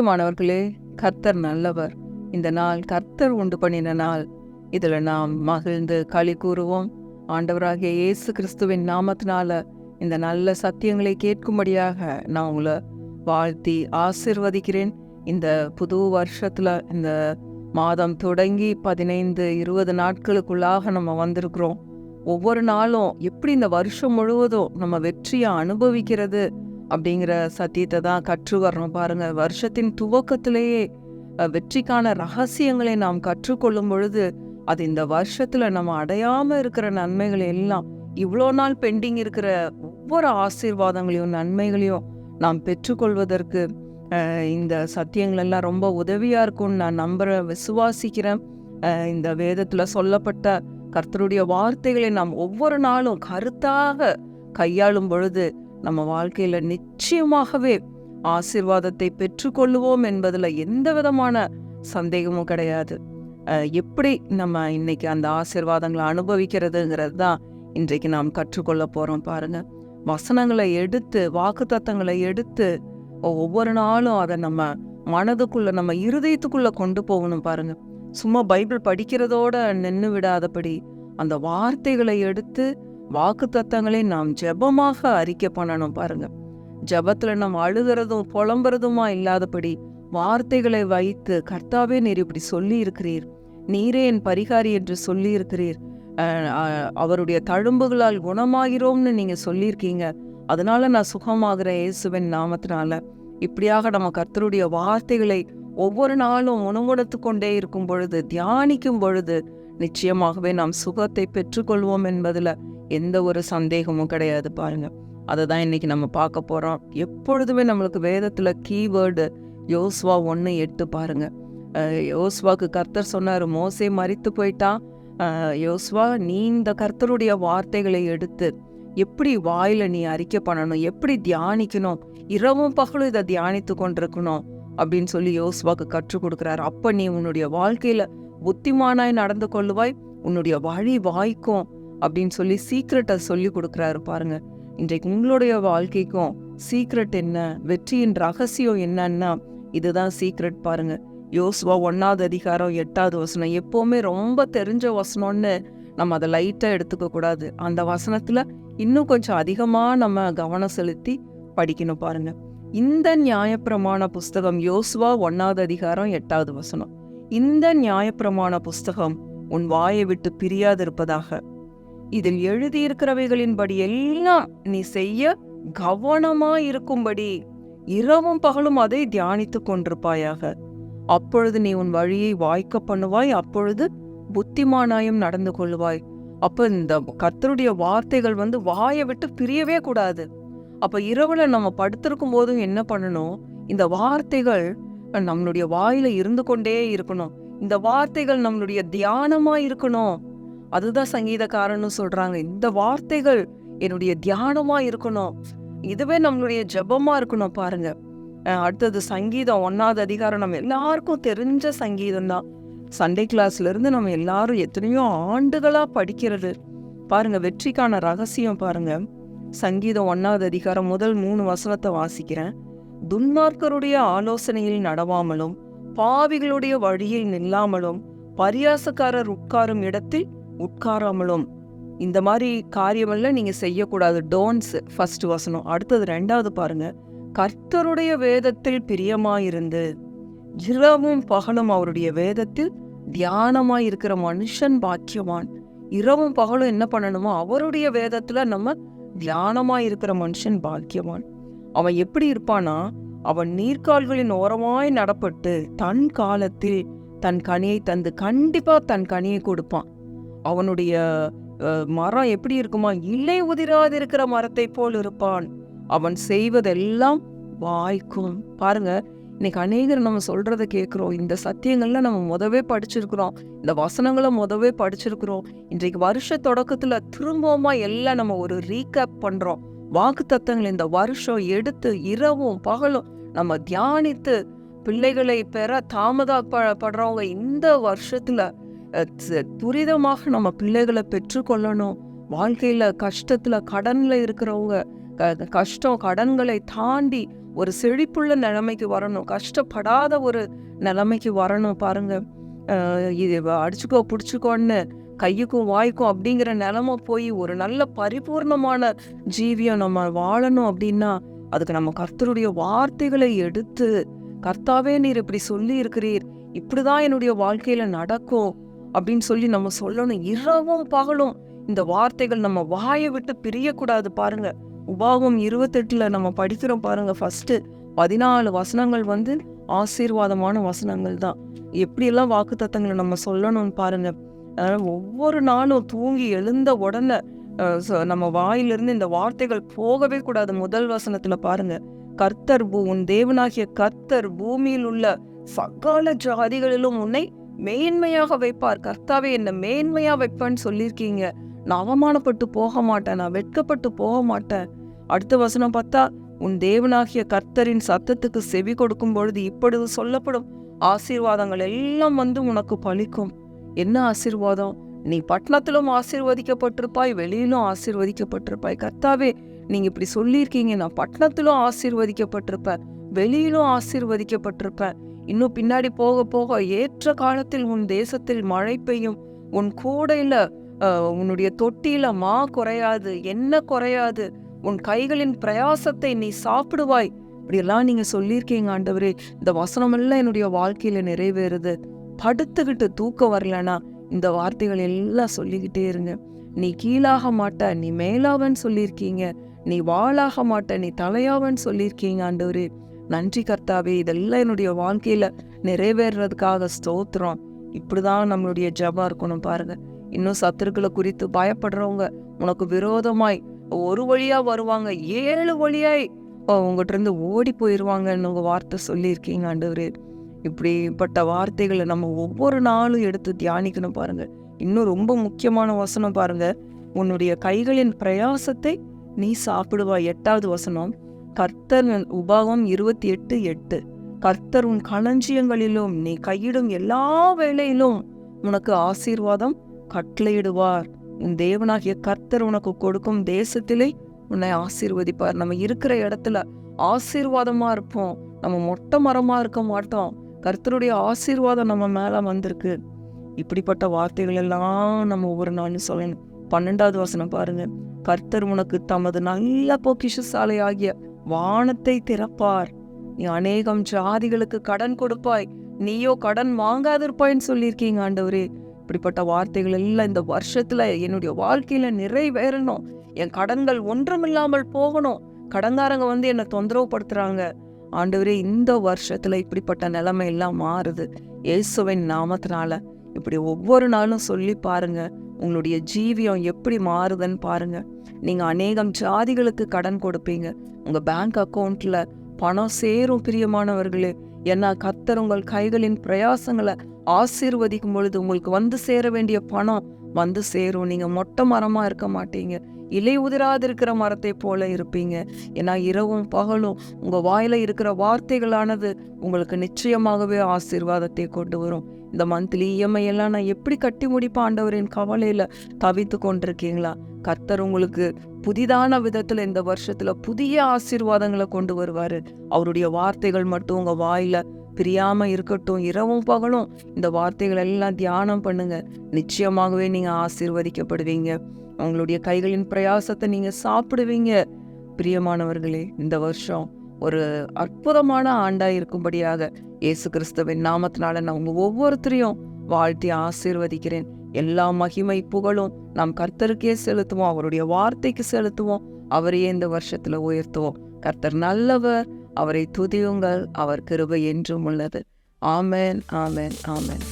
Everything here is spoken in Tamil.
பிரியமானவர்களே, கர்த்தர் நல்லவர். இந்த நாள் கர்த்தர் உண்டு பண்ணின நாள். இதில் நாம் மகிழ்ந்து களி கூறுவோம். ஆண்டவராகிய இயேசு கிறிஸ்துவின் நாமத்தினால இந்த நல்ல சத்தியங்களை கேட்கும்படியாக நான் உங்களை வாழ்த்தி ஆசிர்வதிக்கிறேன். இந்த புது வருஷத்தில் இந்த மாதம் தொடங்கி 15-20 நாட்களுக்குள்ளாக நம்ம வந்திருக்கிறோம். ஒவ்வொரு நாளும் எப்படி இந்த வருஷம் முழுவதும் நம்ம வெற்றியை அனுபவிக்கிறது அப்படிங்கிற சத்தியத்தை தான் கற்று வரணும். பாருங்க, வருஷத்தின் துவக்கத்திலேயே வெற்றிக்கான ரகசியங்களை நாம் கற்றுக்கொள்ளும் பொழுது அது இந்த வருஷத்துல நம்ம அடையாம இருக்கிற நன்மைகள் எல்லாம், இவ்வளோ நாள் பெண்டிங் இருக்கிற ஒவ்வொரு ஆசீர்வாதங்களையும் நன்மைகளையும் நாம் பெற்றுக்கொள்வதற்கு இந்த சத்தியங்கள் எல்லாம் ரொம்ப உதவியா இருக்கும்னு நான் நம்புறேன், விசுவாசிக்கிறேன். இந்த வேதத்துல சொல்லப்பட்ட கர்த்தருடைய வார்த்தைகளை நாம் ஒவ்வொரு நாளும் கருத்தாக கையாளும் பொழுது நம்ம வாழ்க்கையில நிச்சயமாகவே ஆசீர்வாதத்தை பெற்றுக்கொள்ளுவோம் என்பதுல எந்த விதமான சந்தேகமும் கிடையாது. எப்படி நம்ம இன்னைக்கு அந்த ஆசீர்வாதங்களை அனுபவிக்கிறதுங்கிறது தான் இன்றைக்கு நாம் கற்றுக்கொள்ள போறோம். பாருங்க, வசனங்களை எடுத்து, வாக்குத்தத்தங்களை எடுத்து ஒவ்வொரு நாளும் அதை நம்ம மனதுக்குள்ள, நம்ம இருதயத்துக்குள்ள கொண்டு போகணும். பாருங்க, சும்மா பைபிள் படிக்கிறதோட நின்று விடாதபடி அந்த வார்த்தைகளை எடுத்து வாக்குத்தத்தங்களை நாம் ஜெபமாக அறிக்கை பண்ணணும். பாருங்க, ஜெபத்துல நம்ம அழுகிறதும் புலம்புறதுமா இல்லாதபடி வார்த்தைகளை வைத்து, கர்த்தாவே நீர் இப்படி சொல்லி இருக்கிறீர், நீரே என் பரிகாரி என்று சொல்லி இருக்கிறீர், அவருடைய தழும்புகளால் குணமாகிறோம்னு நீங்க சொல்லியிருக்கீங்க, அதனால நான் சுகமாகிறேன் இயேசுவின் நாமத்தினால. இப்படியாக நம்ம கர்த்தருடைய வார்த்தைகளை ஒவ்வொரு நாளும் முணுமுணுத்து கொண்டே இருக்கும் பொழுது, தியானிக்கும் பொழுது நிச்சயமாகவே நாம் சுகத்தை பெற்றுக்கொள்வோம் என்பதுல எந்த ஒரு சந்தேகமும் கிடையாது. பாருங்க, அதை தான் இன்னைக்கு நம்ம பார்க்க போறோம். எப்பொழுதுமே நம்மளுக்கு வேதத்துல கீவேர்டு யோசுவா 1:8. பாருங்க, யோசுவாக்கு கர்த்தர் சொன்னாரு, மோசே மரித்து போயிட்டான், யோசுவா நீ இந்த கர்த்தருடைய வார்த்தைகளை எடுத்து எப்படி வாயில நீ அறிக்கை பண்ணணும், எப்படி தியானிக்கணும், இரவும் பகலும் இதை தியானித்து கொண்டிருக்கணும் அப்படின்னு சொல்லி யோசுவாக்கு கற்றுக் கொடுக்குறாரு. அப்ப நீ உன்னுடைய வாழ்க்கையில புத்திமானாய் நடந்து கொள்ளுவாய், உன்னுடைய வழி வாய்க்கும் அப்படின்னு சொல்லி சீக்ரெட்டை சொல்லி கொடுக்குறாரு. பாருங்க, இன்றைக்கு உங்களுடைய வாழ்க்கைக்கும் சீக்ரெட் என்ன, வெற்றியின் ரகசியம் என்னன்னா இதுதான் சீக்ரெட். பாருங்க, யோசுவா 1:8 எப்பவுமே ரொம்ப தெரிஞ்ச வசனம்னு நம்ம அதை லைட்டா எடுத்துக்க கூடாது. அந்த வசனத்துல இன்னும் கொஞ்சம் அதிகமா நம்ம கவனம் செலுத்தி படிக்கணும். பாருங்க, இந்த நியாயப்பிரமாண புஸ்தகம், யோசுவா 1:8, இந்த நியாயப்பிரமாண புஸ்தகம் உன் வாயை விட்டு பிரியாதிருப்பதாக, இதில் எழுதியிருக்கிறவைகளின்படி எல்லாம் நீ செய்ய கவனமாயிருக்கும்படி இரவும் பகலும் அதை தியானித்து கொண்டிருப்பாயாக. அப்பொழுது நீ உன் வழியை வாய்க்க பண்ணுவாய், அப்பொழுது புத்திமானாயும் நடந்து கொள்வாய். அப்ப இந்த கர்த்தருடைய வார்த்தைகள் வாயை விட்டு பிரியவே கூடாது. அப்ப இரவுல நம்ம படுத்திருக்கும் போதும் என்ன பண்ணணும், இந்த வார்த்தைகள் நம்மளுடைய வாயில இருந்து கொண்டே இருக்கணும். இந்த வார்த்தைகள் நம்மளுடைய தியானமா இருக்கணும். அதுதான் சங்கீதக்காரன்னு சொல்றாங்க, இந்த வார்த்தைகள் என்னுடைய தியானமா இருக்கணும், இதுவே நம்மளுடைய ஜெபமா இருக்கணும். பாருங்க, அடுத்தது சங்கீதம் 1:1. நம்ம எல்லாருக்கும் தெரிஞ்ச சங்கீதம் தான். சண்டே கிளாஸ்ல இருந்து நம்ம எல்லாரும் எத்தனையோ ஆண்டுகளா படிக்கிறது. பாருங்க, வெற்றிக்கான ரகசியம் பாருங்க. சங்கீதம் 1:1 முதல் 3 வசனத்தை வாசிக்கிறேன். துன்மார்க்கருடைய ஆலோசனையில் நடவாமலும், பாவிகளுடைய வழியில் நில்லாமலும், பரியாசக்காரர் உட்காரும் இடத்தில் உட்காராமலும். இந்த மாதிரி காரியமெல்லாம் நீங்க செய்யக்கூடாது. டோன்ட்ஸ் ஃபர்ஸ்ட் வசனம். அடுத்தது 2வது பாருங்க, கர்த்தருடைய வேதத்தில் பிரியமாயிருந்து இரவும் பகலும் அவருடைய வேதத்தில் தியானமாயிருக்கிற மனுஷன் பாக்கியவான். இரவும் பகலும் என்ன பண்ணணுமோ அவருடைய வேதத்துல நம்ம தியானமாயிருக்கிற மனுஷன் பாக்கியவான். அவன் எப்படி இருப்பானா, அவன் நீர்க்கால்களின் ஓரமாய் நடப்பட்டு தன் காலத்தில் தன் கனியை தந்து, கண்டிப்பா தன் கனியை கொடுப்பான். அவனுடைய மரம் எப்படி இருக்குமா, இலை உதிராதிருக்கிற மரத்தை போல் இருப்பான். அவன் செய்வதெல்லாம் வாய்க்கும். பாருங்க, இன்னைக்கு அநேகர் நம்ம சொல்றதை கேட்கிறோம். இந்த சத்தியங்கள்ல நம்ம முதவே படிச்சிருக்கிறோம், இந்த வசனங்களை முதவே படிச்சிருக்கிறோம். இன்றைக்கு வருஷ தொடக்கத்துல திரும்பவுமா எல்லாம் நம்ம ஒரு ரீகேப் பண்றோம். வாக்கு தத்தங்கள் இந்த வருஷம் எடுத்து இரவும் பகலும் நம்ம தியானித்து, பிள்ளைகளை பெற தாமதப்படுறவங்க இந்த வருஷத்துல துரிதமாக நம்ம பிள்ளைகளை பெற்றுக்கொள்ளணும். வாழ்க்கையில கஷ்டத்துல கடன்ல இருக்கிறவங்க கஷ்டம் கடன்களை தாண்டி ஒரு செழிப்புள்ள நிலைமைக்கு வரணும், கஷ்டப்படாத ஒரு நிலைமைக்கு வரணும். பாருங்க, இது அடிச்சுக்கோ பிடிச்சிக்கோன்னு கையுக்கும் வாய்க்கும் அப்படிங்கிற நிலைமை போய் ஒரு நல்ல பரிபூர்ணமான ஜீவியம் நம்ம வாழணும் அப்படின்னா அதுக்கு நம்ம கர்த்தருடைய வார்த்தைகளை எடுத்து, கர்த்தாவே நீர் இப்படி சொல்லி இருக்கிறீர், இப்படிதான் என்னுடைய வாழ்க்கையில நடக்கும் அப்படின்னு சொல்லி நம்ம சொல்லணும். இரவும் பகலும் இந்த வார்த்தைகள் நம்ம வாயை விட்டு பிரியக்கூடாது. பாருங்க, உபாகம் 28 நம்ம படிக்கிறோம் பாருங்க. ஃபர்ஸ்ட் 14 வசனங்கள் ஆசீர்வாதமான வசனங்கள் தான். எப்படியெல்லாம் வாக்கு தத்தங்களை நம்ம சொல்லணும்னு பாருங்க. ஒவ்வொரு நாளும் தூங்கி எழுந்த உடனே நம்ம வாயிலிருந்து இந்த வார்த்தைகள் போகவே கூடாது. முதல் வசனத்துல பாருங்க, கர்த்தர் உன் தேவனாகிய கர்த்தர் பூமியில் உள்ள சகல ஜாதிகளிலும் உன்னை மேன்மையாக வைப்பார். கர்த்தாவே என்ன மேன்மையா வைப்பான்னு சொல்லியிருக்கீங்க. நான் அவமானப்பட்டு போக மாட்டேன், நான் வெட்கப்பட்டு போக மாட்டேன். அடுத்த வசனம் பார்த்தா, உன் தேவனாகிய கர்த்தரின் சத்தத்துக்கு செவி கொடுக்கும் பொழுது இப்பொழுது சொல்லப்படும் ஆசீர்வாதங்கள் எல்லாம் உனக்கு பலிக்கும். என்ன ஆசீர்வாதம்? நீ பட்டணத்திலும் ஆசீர்வதிக்கப்பட்டிருப்பாய், வெளியிலும் ஆசீர்வதிக்கப்பட்டிருப்பாய். கர்த்தாவே நீங்க இப்படி சொல்லியிருக்கீங்க, நான் பட்டணத்திலும் ஆசீர்வதிக்கப்பட்டிருப்பேன், வெளியிலும் ஆசீர்வதிக்கப்பட்டிருப்பேன். இன்னும் பின்னாடி போக போக ஏற்ற காலத்தில் உன் தேசத்தில் மழை பெய்யும், உன் கூடையில உன்னுடைய தொட்டியில மா குறையாது, என்ன குறையாது, உன் கைகளின் பிரயாசத்தை நீ சாப்பிடுவாய். இப்படியெல்லாம் நீங்க சொல்லியிருக்கீங்க ஆண்டவரே. இந்த வசனம் எல்லாம் என்னுடைய வாழ்க்கையில நிறைவேறுது. படுத்துக்கிட்டு தூக்கம் வரலனா இந்த வார்த்தைகள் எல்லாம் சொல்லிக்கிட்டே இருங்க. நீ கீழாக மாட்ட, நீ மேலாவன்னு சொல்லியிருக்கீங்க, நீ வாளாக மாட்ட, நீ தலையாவன்னு சொல்லியிருக்கீங்க ஆண்டவரே. நன்றி கர்த்தாவே, இதெல்லாம் என்னுடைய வாழ்க்கையில நிறைவேறதுக்காக ஸ்தோத்திரம். இப்படிதான் நம்மளுடைய ஜெபம் இருக்கணும். பாருங்க, இன்னும் சத்துருக்களை குறித்து பயப்படுறவங்க உனக்கு விரோதமாய் ஒரு வழியா வருவாங்க, 7 வழியாய் உங்ககிட்ட இருந்து ஓடி போயிடுவாங்கன்னு உங்க வார்த்தை சொல்லியிருக்கீங்க ஆண்டவரே. இப்படிப்பட்ட வார்த்தைகளை நம்ம ஒவ்வொரு நாளும் எடுத்து தியானிக்கணும். பாருங்க, இன்னும் ரொம்ப முக்கியமான வசனம் பாருங்க, உன்னுடைய கைகளின் பிரயாசத்தை நீ சாப்பிடுவாய். 8வது வசனம், கர்த்தர் உபாகம் 28:8, கர்த்தர் உன் களஞ்சியங்களிலும் நீ கையிடும் எல்லா வேளையிலும் உனக்கு ஆசீர்வாதம் கட்டளையிடுவார். உன் தேவனாகிய கர்த்தர் உனக்கு கொடுக்கும் தேசத்திலே உன்னை ஆசீர்வதிப்பார். நம்ம இருக்கிற இடத்துல ஆசீர்வாதமா இருப்போம், நம்ம மொட்டை மரமா இருக்க மாட்டோம். கர்த்தருடைய ஆசீர்வாதம் நம்ம மேல வந்திருக்கு. இப்படிப்பட்ட வார்த்தைகள் எல்லாம் நம்ம ஒவ்வொரு நாளும் சொல்லணும். 12வது வசனம் பாருங்க, கர்த்தர் உனக்கு தமது நல்ல பொக்கிஷசாலை ஆகிய வானத்தை திறப்பார், நீ அநேகம் ஜாதிகளுக்கு கடன் கொடுப்பாய், நீயோ கடன் வாங்காதிருப்பாய்ன்னு சொல்லியிருக்கீங்க ஆண்டவரே. இப்படிப்பட்ட வார்த்தைகள் எல்லாம் இந்த வருஷத்துல என்னுடைய வாழ்க்கையில நிறைவேறணும். என் கடன்கள் ஒன்றுமில்லாமல் போகணும். கடன்காரங்க என்னை தொந்தரவு படுத்துறாங்க ஆண்டவரே. இந்த வருஷத்துல இப்படிப்பட்ட நிலைமை எல்லாம் மாறுது இயேசுவின் நாமத்தினால. இப்படி ஒவ்வொரு நாளும் சொல்லி பாருங்க, உங்களுடைய ஜீவியம் எப்படி மாறுதுன்னு பாருங்க. நீங்க அநேகம் ஜாதிகளுக்கு கடன் கொடுப்பீங்க, உங்க பேங்க் அக்கௌண்ட்ல பணம் சேரும் பிரியமானவர்களே. ஏன்னா கர்த்தர் உங்கள் கைகளின் பிரயாசங்களை ஆசீர்வதிக்கும் பொழுது உங்களுக்கு சேர வேண்டிய பணம் சேரும். நீங்க மொட்டை மரமா இருக்க மாட்டீங்க, இலை உதிராதிருக்கிற மரத்தை போல இருப்பீங்க. ஏன்னா இரவும் பகலும் உங்க வாயில இருக்கிற வார்த்தைகளானது உங்களுக்கு நிச்சயமாகவே ஆசீர்வாதத்தை கொண்டு வரும். இந்த மந்த்லி இஎம்ஐ எல்லாம் நான் எப்படி கட்டி முடிப்பேன் ஆண்டவரின் கவலையில தவித்து கொண்டிருக்கீங்களா? கர்த்தர் உங்களுக்கு புதிதான விதத்துல இந்த வருஷத்துல புதிய ஆசீர்வாதங்களை கொண்டு வருவாரு. அவருடைய வார்த்தைகள் மட்டும் உங்க வாயில பிரியாம இருக்கட்டும். இரவும் பகலும் இந்த வார்த்தைகள் எல்லாம் தியானம் பண்ணுங்க, நிச்சயமாகவே நீங்க ஆசீர்வதிக்கப்படுவீங்க. உங்களுடைய கைகளின் பிரயாசத்தை நீங்க சாப்பிடுவீங்க. பிரியமானவர்களே, இந்த வருஷம் ஒரு அற்புதமான ஆண்டா இருக்கும்படியாக இயேசு கிறிஸ்துவின் நாமத்தினால நான் உங்க ஒவ்வொருத்தரையும் வாழ்த்தி ஆசீர்வதிக்கிறேன். எல்லா மகிமை புகழும் நாம் கர்த்தருக்கே செலுத்துவோம், அவருடைய வார்த்தைக்கு செலுத்துவோம், அவரையே இந்த வருஷத்துல உயர்த்துவோம். கர்த்தர் நல்லவர், அவரை துதியுங்கள், அவர் கிருபை என்றும் உள்ளது. ஆமென், ஆமென், ஆமென்.